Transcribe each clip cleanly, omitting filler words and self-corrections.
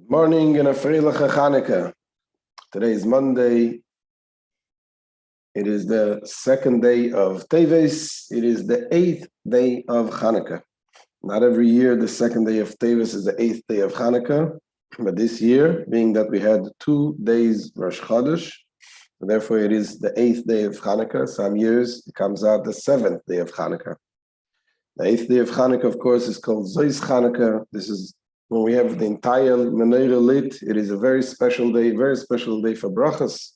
Morning and a freiliche Chanukah. Today is Monday. It is the second day of Teves. It is the 8th day of Chanukah. Not every year the second day of Teves is the 8th day of Chanukah, but this year, being that we had 2 days Rosh Chodesh, therefore it is the 8th day of Chanukah. Some years it comes out the 7th day of Chanukah. The 8th day of Chanukah, of course, is called Zois Chanukah. This is when we have the entire menorah lit. It is a very special day for brachas.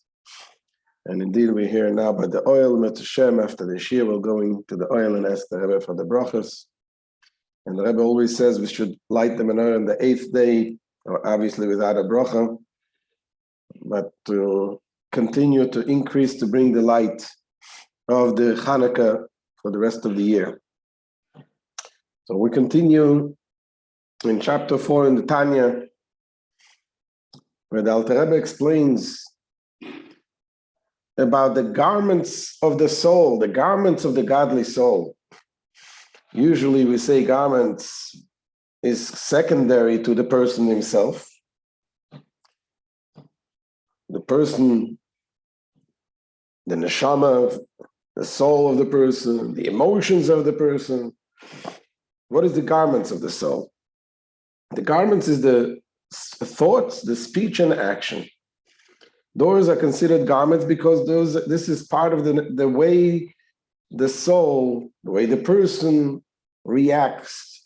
And indeed, we're here now by the oil, Met Hashem. After the Shir, we'll go into the oil and ask the Rebbe for the brachas. And the Rebbe always says we should light the menorah on the 8th day, or obviously without a bracha, but to continue to increase, to bring the light of the Chanukah for the rest of the year. So we continue in chapter 4 in the Tanya, where the Alter Rebbe explains about the garments of the soul, the garments of the godly soul. Usually we say garments is secondary to the person himself. The person, the neshama, the soul of the person, the emotions of the person. What is the garments of the soul? The garments is the thoughts, the speech, and action. Those are considered garments because this is part of the way the soul, the way the person reacts,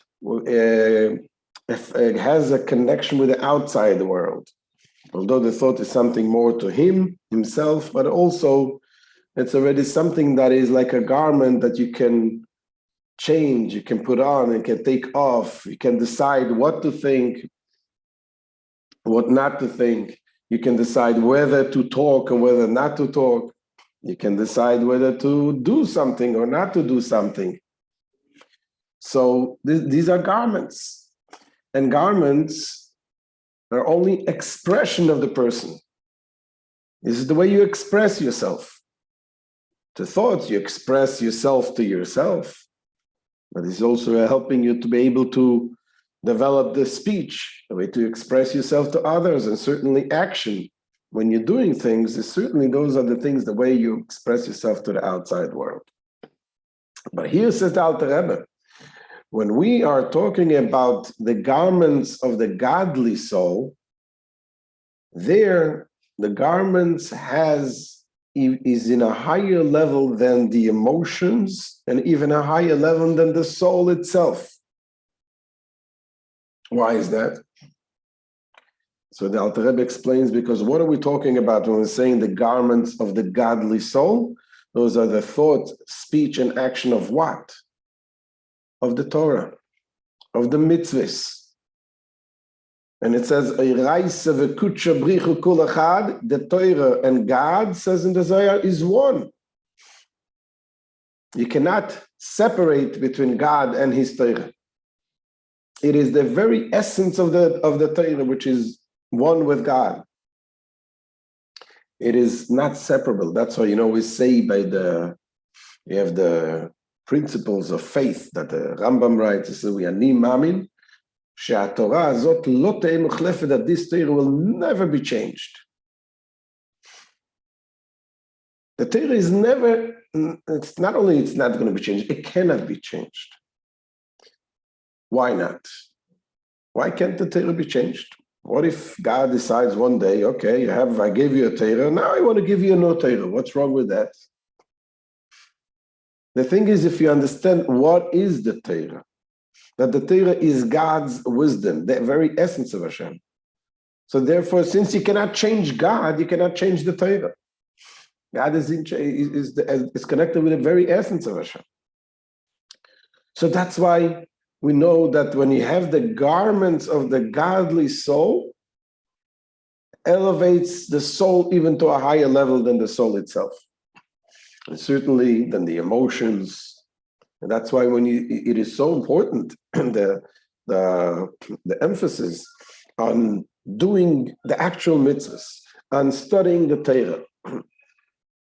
has a connection with the outside world. Although the thought is something more to himself, but also it's already something that is like a garment that you can change, you can put on, and can take off. You can decide what to think, what not to think. You can decide whether to talk and whether not to talk. You can decide whether to do something or not to do something. So these are garments. And garments are only expression of the person. This is the way you express yourself. To thoughts, you express yourself to yourself. But it's also helping you to be able to develop the speech, the way to express yourself to others, and certainly action. When you're doing things, certainly those are the things, the way you express yourself to the outside world. But here says the Alter Rebbe, when we are talking about the garments of the godly soul, there the garments is in a higher level than the emotions and even a higher level than the soul itself. Why is that? So the Alter Rebbe explains, because what are we talking about when we're saying the garments of the godly soul? Those are the thought, speech, and action of what? Of the Torah, of the mitzvahs. And it says, the Torah and God, says in the Zohar, is one. You cannot separate between God and his Torah. It is the very essence of the Torah, which is one with God. It is not separable. That's why, we say we have the principles of faith that the Rambam writes. It says, we are ni mamin, שהתורה הזאת לא תהיה מוחלפת, that this Torah will never be changed. The Torah is never, it's not going to be changed, it cannot be changed. Why not? Why can't the Torah be changed? What if God decides one day, okay, I gave you a Torah, now I want to give you a no Torah. What's wrong with that? The thing is, if you understand what is the Torah, that the Torah is God's wisdom, the very essence of Hashem. So therefore, since you cannot change God, you cannot change the Torah. God is connected with the very essence of Hashem. So that's why we know that when you have the garments of the godly soul, elevates the soul even to a higher level than the soul itself. And certainly than the emotions. And that's why it is so important, the emphasis on doing the actual mitzvahs, on studying the Torah,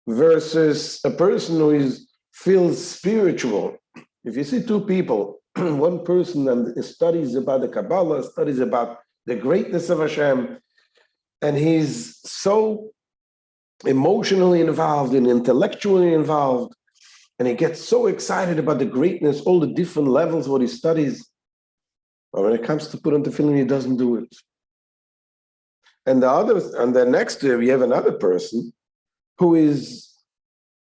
versus a person who feels spiritual. If you see two people, one person studies about the Kabbalah, studies about the greatness of Hashem, and he's so emotionally involved and intellectually involved, and he gets so excited about the greatness, all the different levels what he studies. But when it comes to put on tefillin, he doesn't do it. And then next to him, you have another person who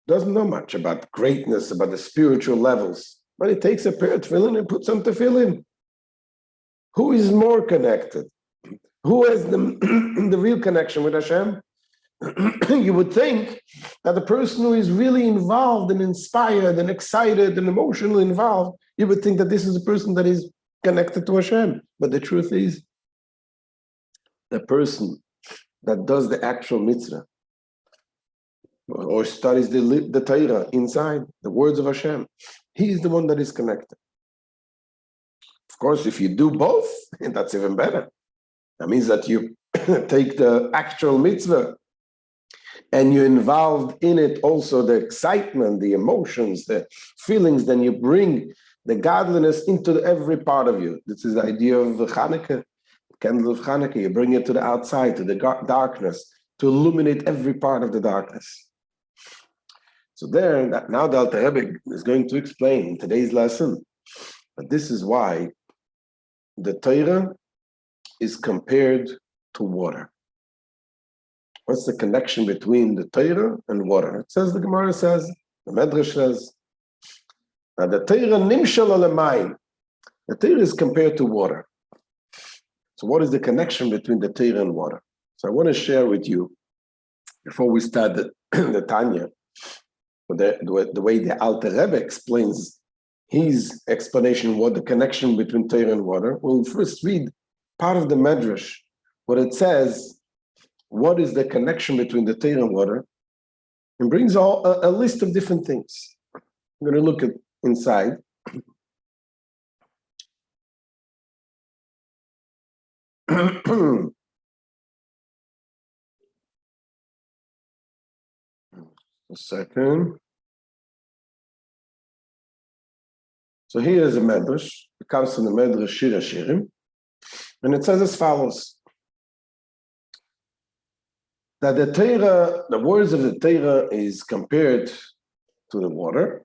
doesn't know much about greatness, about the spiritual levels, but he takes a pair of tefillin and puts on tefillin. Who is more connected? Who has the real connection with Hashem? You would think that the person who is really involved and inspired and excited and emotionally involved, you would think that this is a person that is connected to Hashem. But the truth is, the person that does the actual mitzvah or studies the Torah inside, the words of Hashem, he is the one that is connected. Of course, if you do both, that's even better. That means that you take the actual mitzvah and you're involved in it also the excitement, the emotions, the feelings, then you bring the godliness into every part of you. This is the idea of the Hanukkah, candle of Hanukkah. You bring it to the outside, to the darkness, to illuminate every part of the darkness. So now the Alter Rebbe is going to explain in today's lesson that this is why the Torah is compared to water. What's the connection between the Torah and water? It says, the Gemara says, the Medrash says, that the Torah nimshal alamayim. The Torah is compared to water. So what is the connection between the Torah and water? So I want to share with you, before we start the Tanya, the way the Alter Rebbe explains his explanation, what the connection between Torah and water. We'll first read part of the Medrash, what it says, what is the connection between the Torah and water, and brings a list of different things. I'm going to look at inside. A second. So here is a Medrash. It comes from the Medrash Shir Hashirim, and it says as follows: that the Torah, the words of the Torah, is compared to the water.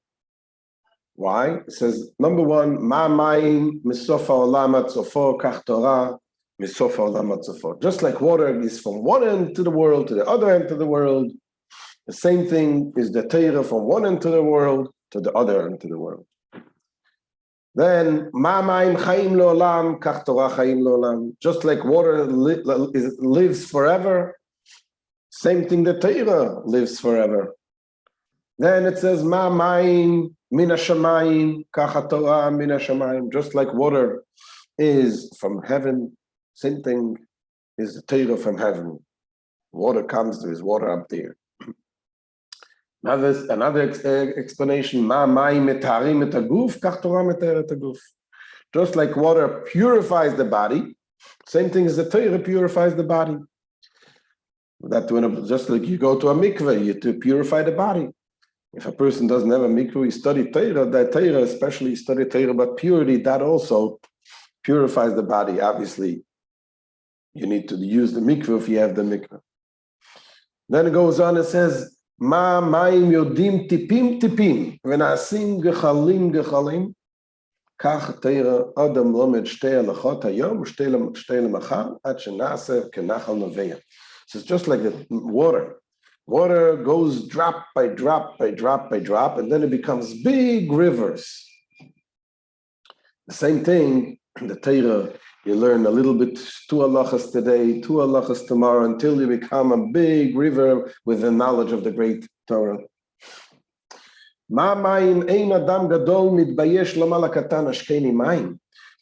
Why? It says, number one, Ma mayim misof ha'olam ad sofo, kach Torah misof ha'olam ad sofo. Just like water is from one end to the world to the other end to the world, the same thing is the Torah from one end to the world to the other end to the world. Then, Ma mayim chaim le'olam, kach Torah chaim le'olam. Just like water lives forever, same thing, the Torah lives forever. Then it says, Ma mayim min hashamayim, kach Torah min hashamayim. Just like water is from heaven, same thing is the Torah from heaven. Water comes, there is water up there. Another explanation, Ma mayim metarim et haguf, kach Torah metarim et haguf. Just like water purifies the body, same thing as the Torah purifies the body. That just like you go to a mikveh, you to purify the body. If a person doesn't have a mikveh, you study Torah, that Torah, especially you study Torah about purity, that also purifies the body. Obviously, you need to use the mikveh if you have the mikveh. Then it goes on, it says, Ma mayim yodim tipim tipim, v'na'asim gechalim gechalim, kach Torah adam lomed shtei halachot hayom, shtei lemachar, ad shena'aseh kenachal neveah. So it's just like the water. Water goes drop by drop by drop by drop, and then it becomes big rivers. The same thing, the Torah, you learn a little bit, 2 halachas today, 2 halachas tomorrow, until you become a big river with the knowledge of the great Torah.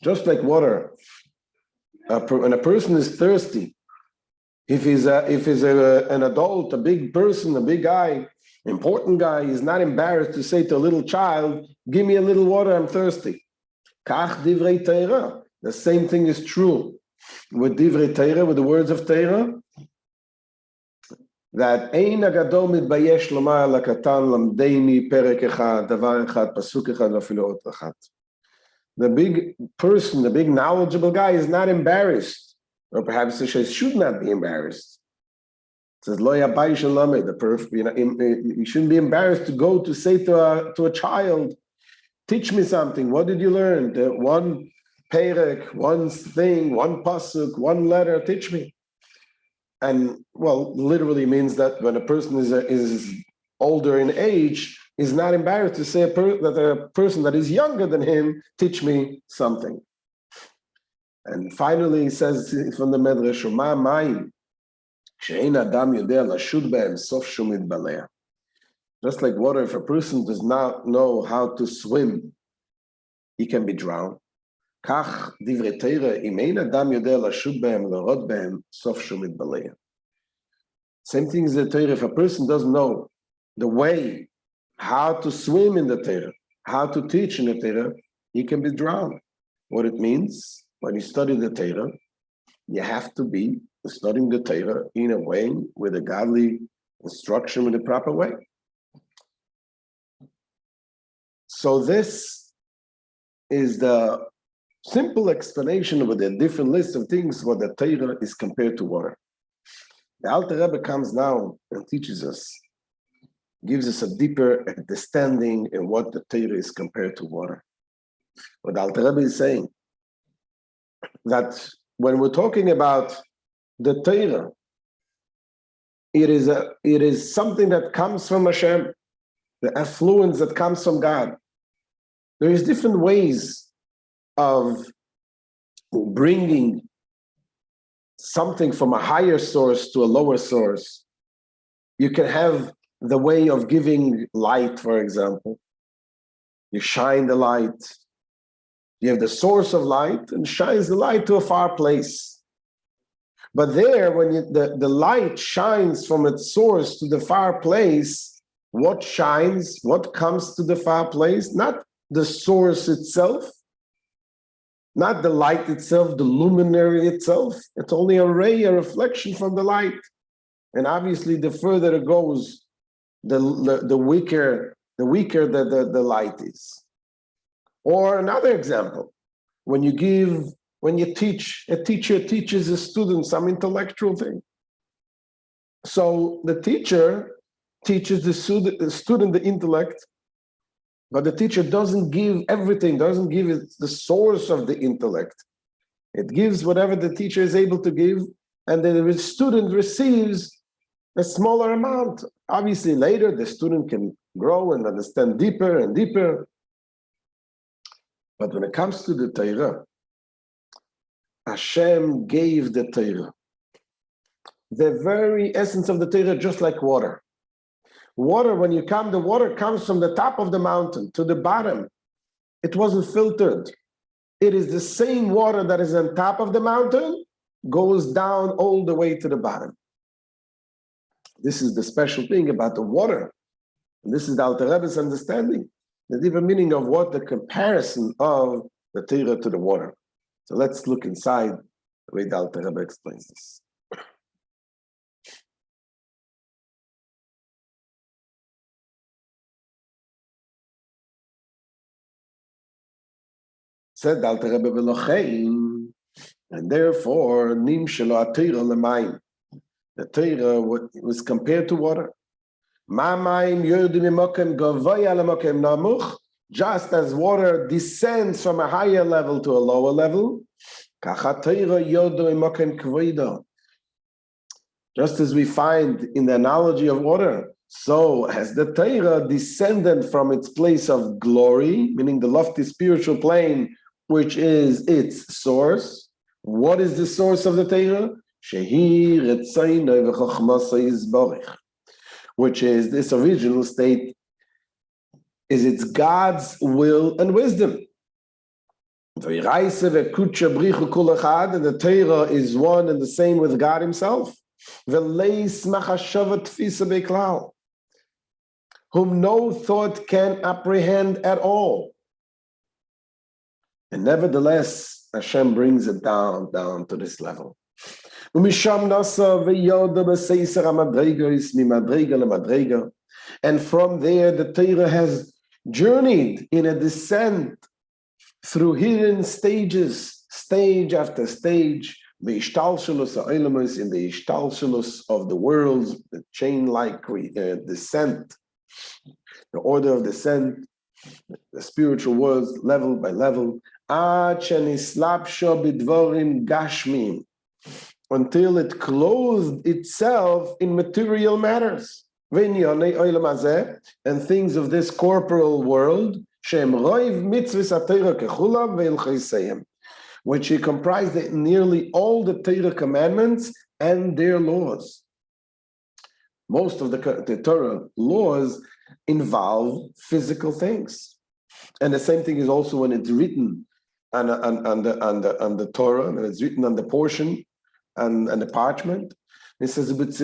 Just like water, when a person is thirsty, if he's an adult, a big person, a big guy, important guy, he's not embarrassed to say to a little child, give me a little water, I'm thirsty. Kach divrei Torah. The same thing is true with divrei Torah, with the words of Torah, that ein agadol mitbayesh lomar lakatan lamdeini perek echad, davar echad, pasuk echad, v'afilu ot echad. The big person, the big knowledgeable guy is not embarrassed Or perhaps the Sheish should not be embarrassed. It says, Lo yabai shalame, you shouldn't be embarrassed to go to say to a child, teach me something. What did you learn? One perek, one thing, one pasuk, one letter, teach me. And well, literally means that when a person is older in age, is not embarrassed to say that a person that is younger than him, teach me something. And finally, he says from the Medrash, Ma mayim, she'ein adam yodea lashud behem sof shumid balea. Just like water, if a person does not know how to swim, he can be drowned. Kach divrei Torah, im ein adam yodea lashud behem lorod behem sof shumid balea. Same thing as the Torah. If a person doesn't know the way, how to swim in the Torah, how to teach in the Torah, he can be drowned. What it means, when you study the Torah, you have to be studying the Torah in a way with a godly instruction in the proper way. So this is the simple explanation with a different list of things what the Torah is compared to water. The Alter Rebbe comes now and teaches us, gives us a deeper understanding in what the Torah is compared to water. What the Alter Rebbe is saying, that when we're talking about the Torah, it is something that comes from Hashem, the affluence that comes from God. There is different ways of bringing something from a higher source to a lower source. You can have the way of giving light, for example. You shine the light. You have the source of light and shines the light to a far place. But there, when the light shines from its source to the far place, what shines, what comes to the far place? Not the source itself, not the light itself, the luminary itself. It's only a ray, a reflection from the light. And obviously, the further it goes, the weaker the light is. Or another example, when you teach, a teacher teaches a student some intellectual thing. So the teacher teaches the student the intellect, but the teacher doesn't give everything, doesn't give it the source of the intellect. It gives whatever the teacher is able to give, and then the student receives a smaller amount. Obviously, later the student can grow and understand deeper and deeper. But when it comes to the Torah, Hashem gave the Torah. The very essence of the Torah, just like water. Water, when you come, the water comes from the top of the mountain to the bottom. It wasn't filtered. It is the same water that is on top of the mountain, goes down all the way to the bottom. This is the special thing about the water. And this is the Alter Rebbe's understanding, the deeper meaning of what the comparison of the Torah to the water. So let's look inside the way the Alter Rebbe explains this. Said the Alter Rebbe v'lochein, and therefore nim shelo ha-Torah l'mayim. The Torah was compared to water. Ma mayim yordu mimokem gavoya lemokem namuch. Just as water descends from a higher level to a lower level, kach ha-Torah yordu mimokem kvoida. Just as we find in the analogy of water, so has the Torah descended from its place of glory, meaning the lofty spiritual plane, which is its source. What is the source of the Torah? Which is this original state, is it's God's will and wisdom. And the Torah is one and the same with God himself. Whom no thought can apprehend at all. And nevertheless, Hashem brings it down to this level. And from there, the Torah has journeyed in a descent through hidden stages, stage after stage, the ishtalshelus ha'olamus, in the ishtalshelus of the worlds, the chain-like descent, the order of descent, the spiritual worlds, level by level, until it clothed itself in material matters, and things of this corporal world, which he comprised nearly all the Torah commandments and their laws. Most of the Torah laws involve physical things, and the same thing is also when it's written on the Torah, and it's written on the portion and the parchment. It says, does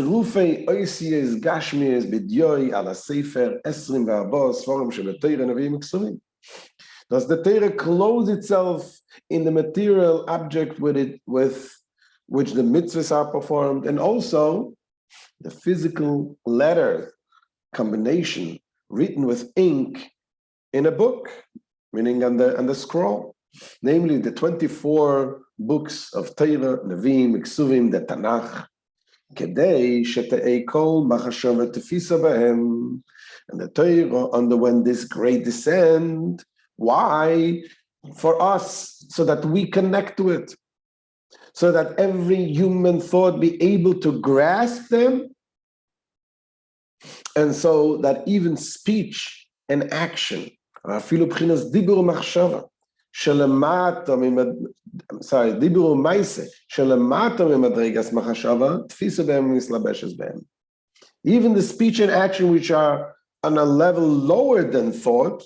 the Torah clothe itself in the material object with which the mitzvahs are performed, and also the physical letter combination written with ink in a book, meaning on the scroll, namely the 24 books of Torah, Nevi'im, Ksuvim, the Tanakh, Kedei shete'ei kol machashava tefisa b'hem, and the Torah underwent this great descent. Why? For us, so that we connect to it, so that every human thought be able to grasp them, and so that even speech and action, אפילו בחינת דיבור ומחשבה, דיבור ומעשה, שלמטה ממדרגת מחשבה, תפיסה בהם ומסלבשת בהם. Even the speech and action which are on a level lower than thought,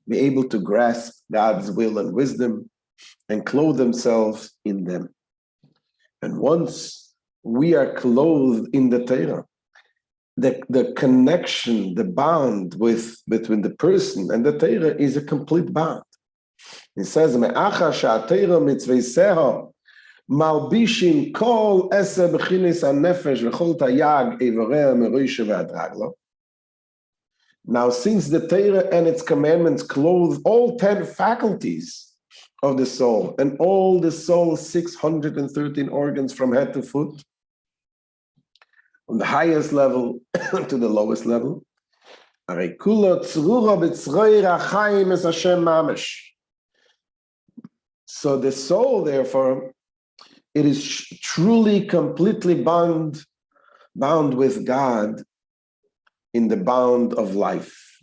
be able to grasp God's will and wisdom and clothe themselves in them. And once we are clothed in the Torah, the connection, the bond between the person and the Torah is a complete bond. It says, "Me'achar she'aTorah mitzveiseha malbishim kol eser b'chinis hanefesh v'chol tayag ivoreh meroisha v'ad raglo." Now, since the Torah and its commandments clothe all 10 faculties of the soul and all the soul's 613 organs from head to foot, from the highest level to the lowest level, so the soul, therefore, it is truly, completely bound with God in the bound of life.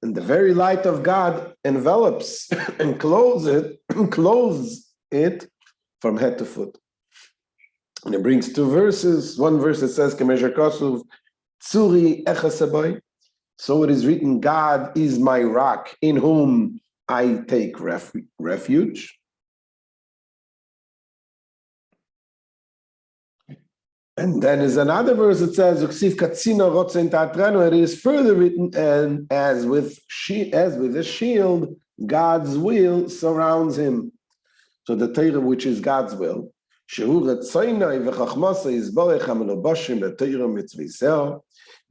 And the very light of God envelops and clothes it from head to foot. And it brings two verses. One verse that says, so it is written, God is my rock in whom I take refuge. And then is another verse that says, it is further written, and as with a shield, God's will surrounds him. So the Torah, which is God's will,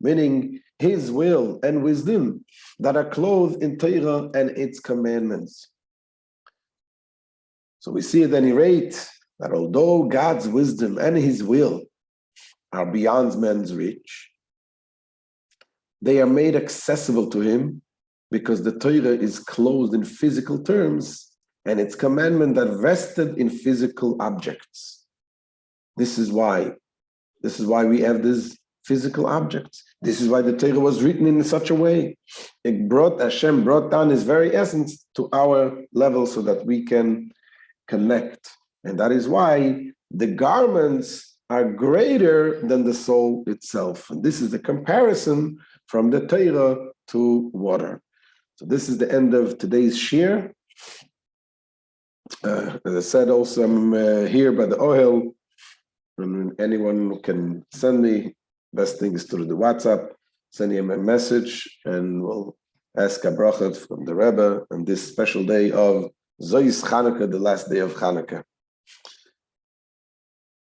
meaning his will and wisdom that are clothed in Torah and its commandments. So we see at any rate that although God's wisdom and his will are beyond man's reach, they are made accessible to him because the Torah is clothed in physical terms and its commandment that vested in physical objects. This is why we have these physical objects. This is why the Torah was written in such a way. Hashem brought down his very essence to our level so that we can connect. And that is why the garments are greater than the soul itself. And this is the comparison from the Torah to water. So this is the end of today's shir. As I said, also I'm here by the Ohel, and anyone can send me. Best thing is through the WhatsApp. Send him a message, and we'll ask a brachat from the Rebbe on this special day of Zois Chanukah, the last day of Chanukah.